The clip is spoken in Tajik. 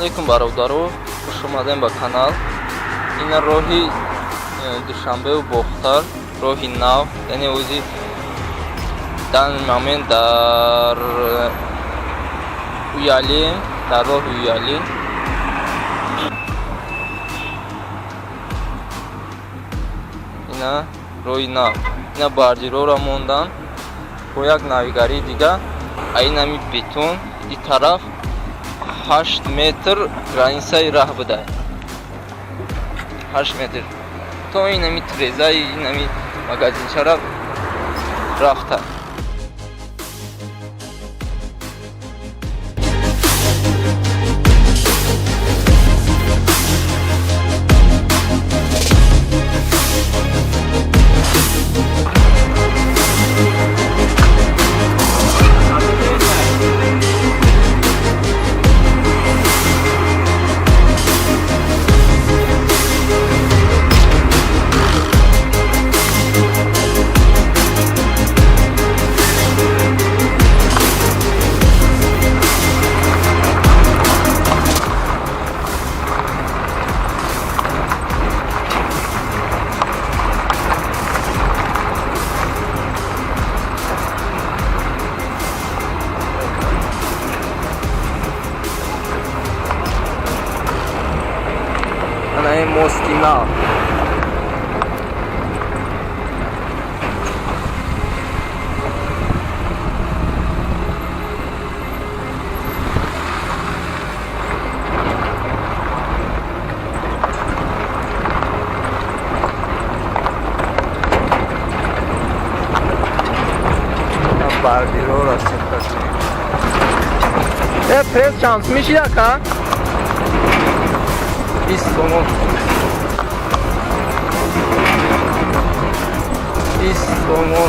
алейкум бародаро, хуш омадем ба канал. Ина роҳи Душанбеу Бохтар, роҳи нав, яъне o'zi дар момент дар Уялӣ, дар роҳи Уялӣ. Ина роҳи нав. Ина бардироро мондан бо як навигарии дига. Айнами бетон и тараф 8 метр границаи раҳ буда. 8 метр. То инами трезаи инами магазинчара рафта. Ana mosti nav. Bardiro rastlıyoruz. Pres şansmış yaka. Biz sonu. Biz sonu.